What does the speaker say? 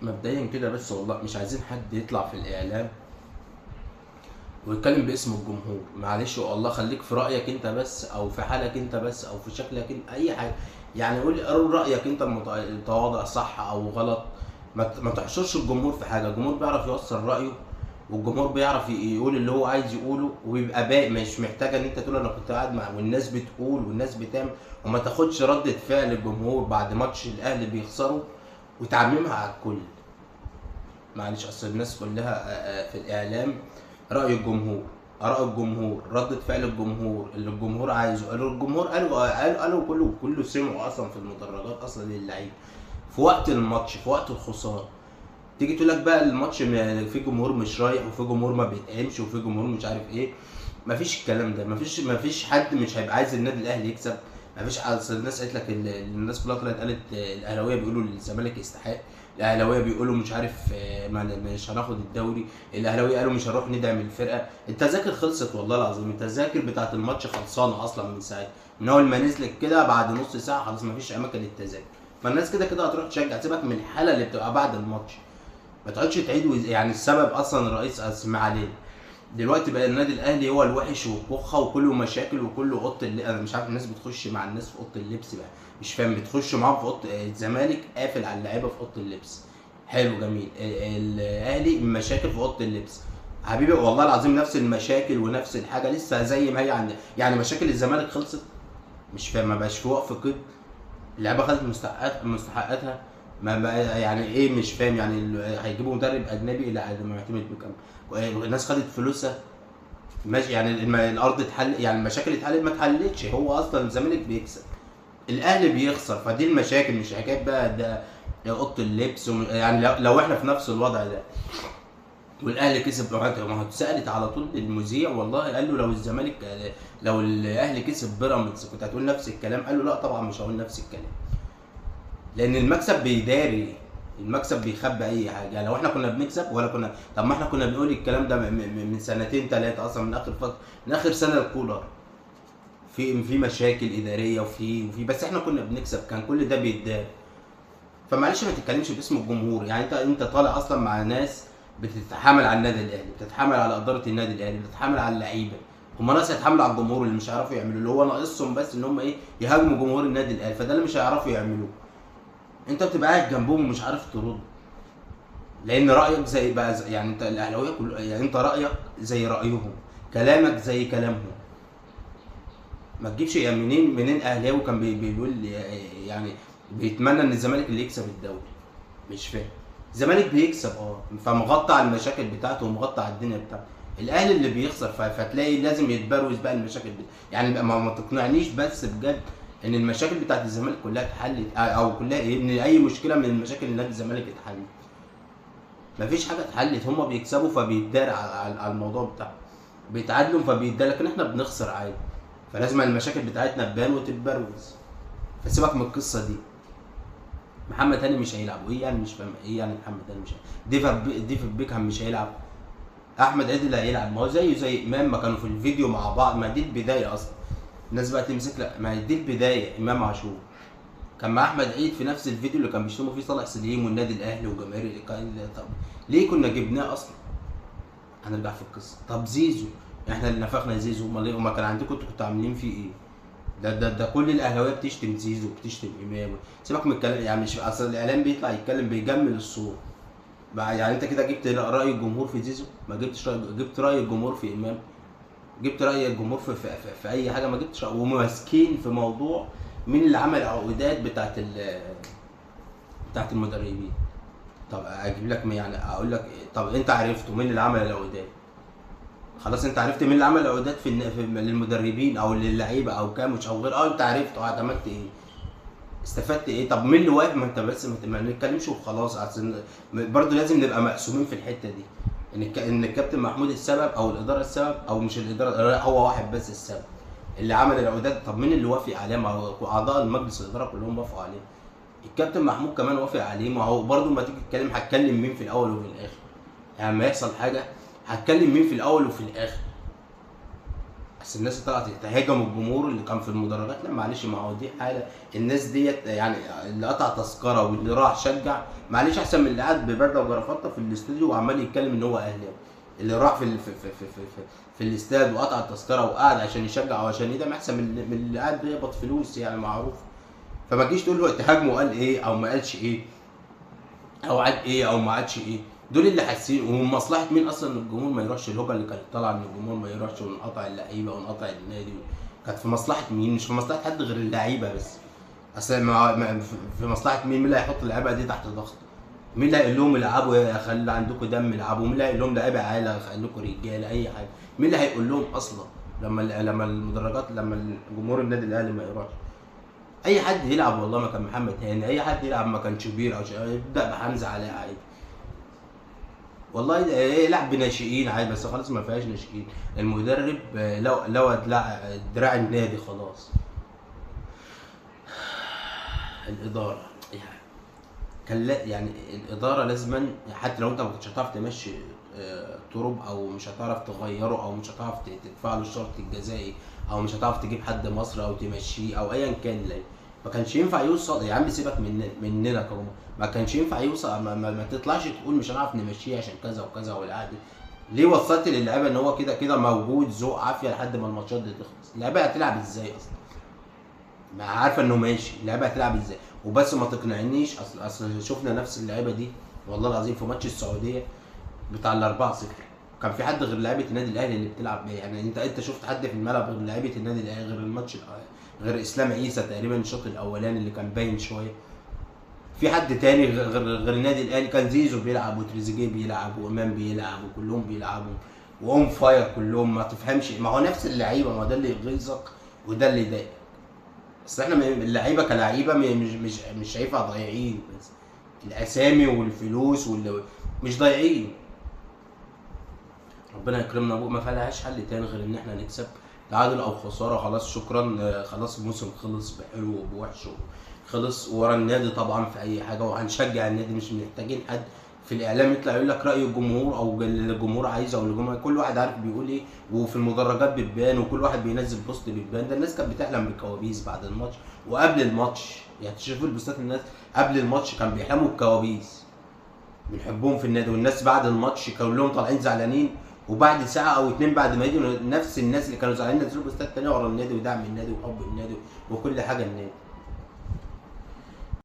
مبدئيا كده بس والله مش عايزين حد يطلع في الاعلام ويتكلم باسم الجمهور. معلش والله خليك في رايك انت بس، او في حالك انت بس، او في شكلك انت، اي حاجه. يعني قول رايك انت المتواضع، صح او غلط. ما تحشرش الجمهور في حاجه. الجمهور بيعرف يوصل رايه، والجمهور بيعرف يقول اللي هو عايز يقوله، ويبقى باقي مش محتاجه ان انت تقول انا كنت قاعد مع والناس بتقول والناس بتعمل. وما تاخدش ردة فعل الجمهور بعد ماتش الاهلي بيخسروا وتعممها على الكل. معلش اصل الناس كلها في الاعلام راي الجمهور، اراء الجمهور، ردة فعل الجمهور، اللي الجمهور عايزه. قالوا الجمهور، قالوا كله سمعوا اصلا في المدرجات اصلا للعيب في وقت الماتش، في وقت الخساره. تيجي تقول لك بقى الماتش في جمهور مش رايح، وفي جمهور ما بيتقامش، وفي جمهور مش عارف ايه. مفيش الكلام ده. مفيش حد مش هيبقى عايز النادي الاهلي يكسب. مفيش. اصل الناس قالت لك الناس كلها طلعت قالت الاهلاويه بيقولوا الزمالك يستحق، الاهلاويه بيقولوا مش عارف مش هناخد الدوري، الاهلاويه قالوا مش هنروح ندعم الفرقه. التذاكر خلصت والله العظيم. التذاكر بتاعت الماتش خلصانه اصلا من ساعه، من اول ما نزلت كده بعد نص ساعه خلاص مفيش اماكن للتذاكر. فالناس كده كده هتروح تشجع. سيبك من الحاله اللي بتبقى بعد الماتش. ما تقعدش تعيد يعني السبب اصلا الرئيس اسمع عليه. دلوقتي بقى النادي الاهلي هو الوحش والكخه وكله مشاكل وكله اوضه انا مش عارف الناس بتخش مع الناس في اوضه اللبس بقى. مش فاهم. بتخش معاهم في اوضه الزمالك قافل على اللعيبه في اوضه اللبس. حلو جميل. الاهلي مشاكل في اوضه اللبس. حبيبي والله العظيم نفس المشاكل ونفس الحاجه لسه زي ما هي عندنا. يعني مشاكل الزمالك خلصت؟ مش فاهم. ما بقاش في وقف قيد؟ اللعيبه خدت مستحقاتها. ما بقى يعني ايه؟ مش فاهم. يعني هيجيبوا مدرب اجنبي؟ لا ده ما يعتمد بكام. الناس خدت فلوسها. ماشي. يعني الارض اتحل، يعني المشاكل اتحلت؟ ما اتحلتش. هو اصلا الزمالك بيكسب، الاهلي بيخسر. فدي المشاكل. مش حكايه بقى ده اوضه اللبس يعني لو احنا في نفس الوضع ده والاهلي كسب، ما هو اتسالت على طول المذيع والله قال له لو الزمالك، لو الاهلي كسب بيراميدز كنت هتقول نفس الكلام؟ قال له لا طبعا مش هقول نفس الكلام، لان المكسب بيداري، المكسب بيخبي اي حاجه. يعني لو احنا كنا بنكسب ولا كنا، طب ما احنا كنا بنقول الكلام ده من سنتين ثلاثه اصلا، من اخر فتره، من اخر سنه الكولر في مشاكل اداريه وفي بس احنا كنا بنكسب، كان كل ده بيتدار. فمعلش ما تتكلمش باسم الجمهور. يعني انت طالع اصلا مع ناس بتتحامل على النادي الاهلي، بتتحامل على اداره النادي الاهلي، بتتحامل على اللعيبه. هم ناس هيتحاملوا على الجمهور اللي مش هيعرفوا يعملوا، اللي هو ناقصهم بس ان هم ايه؟ يهاجموا جمهور النادي الاهلي. فده اللي مش هيعرفوا يعملوه. انت بتبقى قاعد جنبهم ومش عارف ترد، لان رايك زي بقى يعني انت الاهلاويه يعني انت رايك زي رايهم، كلامك زي كلامهم. ما تجيبش يعني منين اهلاوي كان بيقول يعني بيتمنى ان الزمالك اللي يكسب الدوري. مش فاهم. الزمالك بيكسب فمغطى على المشاكل بتاعته ومغطى على الدنيا بتاعته. الاهلي اللي بيخسر فتلاقي لازم يتبروز بقى المشاكل يعني بقى ما تقنعنيش بس بجد ان المشاكل بتاعت الزمالك كلها اتحلت، او كلها ايه، ان اي مشكله من المشاكل اللي نادي الزمالك اتحلت. مفيش حاجه اتحلت. هما بيكسبوا فبيتدار على الموضوع بتاعهم، بيتعادلوا فبيتدار، لكن احنا بنخسر عادي. فلازم المشاكل بتاعتنا تبان وتتبروز. فسيبك من القصه دي. محمد هاني مش هيلعب، وايه يعني؟ مش فاهم ايه يعني محمد هاني مش هيلعب. ديفيد بيكهام مش هيلعب. احمد عيد اللي هيلعب. ما هو زيه زي امام، ما كانوا في الفيديو مع بعض. ما دي البدايه اصلا. الناس بقى تمسك، لا ما هي دي البدايه. امام عاشور كان مع احمد عيد في نفس الفيديو اللي كان بيشتموا فيه صالح سليم والنادي الاهلي وجماهير طب ليه كنا جبناه اصلا؟ هنرجع في القصه. طب زيزو، احنا اللي نفخنا زيزو، امال ايه؟ امال كان عندكم كنتوا عاملين فيه ايه؟ ده كل الاهلاويه بتشتم زيزو وبتشتم امام. سيبك من الكلام. يعني مش اصل الاعلام بيطلع يتكلم بيجمل الصوره بقى. يعني انت كده جبت راي الجمهور في زيزو؟ ما جبتش جبت راي الجمهور في امام؟ جبت راي الجمهور في اي حاجه؟ ما جبتش. وماسكين في موضوع مين اللي عمل العقودات بتاعت المدربين. طب اجيب لك يعني اقول لك طب انت عرفته مين اللي عمل العقودات؟ خلاص انت عرفت مين اللي عمل العقودات للمدربين او للعيبه او كاموش او غير. انت عرفت اعتمدت ايه؟ استفدت ايه؟ طب مين اللي واقف؟ ما انت بس ما نتكلمش وخلاص. عشان برضه لازم نبقى مقسومين في الحته دي. ان الكابتن محمود السبب او الاداره السبب، او مش الاداره، لا هو واحد بس السبب اللي عمل العقودات. طب مين اللي وافق عليه؟ ما هو اعضاء المجلس الاداره كلهم وافقوا عليه. الكابتن محمود كمان وافق عليه. ما هو برضه ما تيجي تتكلم هتكلم مين في الاول وفي الاخر؟ يعني لما يحصل حاجه هتكلم مين في الاول وفي الاخر؟ بس الناس طلعت تهاجم الجمهور اللي كان في المدرجات. لا معلش، ما هو دي حاله. الناس ديت يعني اللي قطع تذكره واللي راح شجع معلش احسن من اللي قاعد ببرده وجرافطه في الاستوديو وعمال يتكلم ان هو اهلاوي. اللي راح في الاستاد وقطع التذكره وقعد عشان يشجع او عشان يدعم احسن من اللي قاعد بيقبض فلوس، يعني معروف. فما تجيش تقول له تهاجمه قال ايه او ما قالش ايه، او عاد ايه او ما عادش ايه. دول اللي حاسين. ومن مصلحه مين اصلا ان الجمهور ما يروحش؟ الهوجه اللي كانت طالعه ان الجمهور ما يروحش ونقطع اللعيبه ونقطع النادي، كانت في مصلحه مين؟ مش في مصلحه حد غير اللعيبه بس. اصل في مصلحه مين اللي هيحط اللعيبه دي تحت ضغط؟ مين اللي هيقول لهم العبوا يا خلي عندكم دم العبوا؟ مين اللي هيقول لهم لعيبه عاله خليكم رجاله اي حاجه؟ مين اللي هيقول لهم اصلا لما المدرجات لما الجمهور النادي الاهلي ما يروحش؟ اي حد يلعب والله ما كان محمد هاني، اي حد يلعب ما كان شوبير او يبدا بحمزه علاء عادي والله. يلعب بناشئين عادي، بس خلاص ما فيهاش ناشئين. المدرب لو دراع النادي خلاص. الاداره يعني كان يعني الاداره لازما، حتى لو انت ما كنتش هتعرف تمشي تراب او مش هتعرف تغيره او مش هتعرف تدفع له الشرط الجزائي او مش هتعرف تجيب حد مصري او تمشيه او ايا كان. ليه ما كانش ينفع يوصل يا عم؟ سيبك مننا كمان. ما كانش ينفع يوصل. ما تطلعش تقول مش هنعرف نمشيه عشان كذا وكذا والعقد. ليه وصلت للعيبه ان هو كده كده موجود ذوق عافيه لحد ما الماتشات دي تخلص؟ اللعيبه هتلعب ازاي اصلا؟ ما عارفه انه ماشي، اللعيبه هتلعب ازاي؟ وبس ما تقنعنيش. اصل شفنا نفس اللعيبه دي والله العظيم في ماتش السعوديه بتاع ال4-0. كان في حد غير لعيبه النادي الاهلي اللي بتلعب بيه؟ يعني انت شفت حد في الملعب غير لعيبه النادي الاهلي غير الماتش غير اسلام عيسى تقريبا الشوط الاولاني اللي كان باين شويه؟ في حد تاني غير النادي الاهلي؟ كان زيزو بيلعب وتريزيجيه بيلعب وامام بيلعب وكلهم بيلعبوا واون فاير كلهم. ما تفهمش، ما هو نفس اللعيبه. ما هو ده اللي يغيظك وده اللي يضايقك. اصل احنا اللعيبه كلعيبه مش شايفها ضايعين، بس الاسامي والفلوس مش ضايعين. ربنا يكرمنا ما فيهاش حل تاني غير ان احنا نكسب. تعادل او خساره خلاص شكرا. خلاص الموسم خلص بحلو وبوحش. خلص ورا النادي طبعا في اي حاجه، وهنشجع النادي. مش محتاجين حد في الاعلام يطلع يقول لك راي الجمهور او اللي الجمهور عايزه او الجمهور. كل واحد عارف بيقول ايه، وفي المدرجات بتبان وكل واحد بينزل بوست بتبان. ده الناس كانت بتحلم بالكوابيس بعد الماتش وقبل الماتش. يعني تشوف البوستات الناس قبل الماتش كان بيحلموا بالكوابيس. بنحبهم في النادي، والناس بعد الماتش كلهم طالعين زعلانين. وبعد ساعه او اتنين بعد ما يجوا نفس الناس اللي كانوا زعلانين نزلوا بوستات تانيه ورا النادي ودعم النادي وحب النادي وكل حاجه النادي.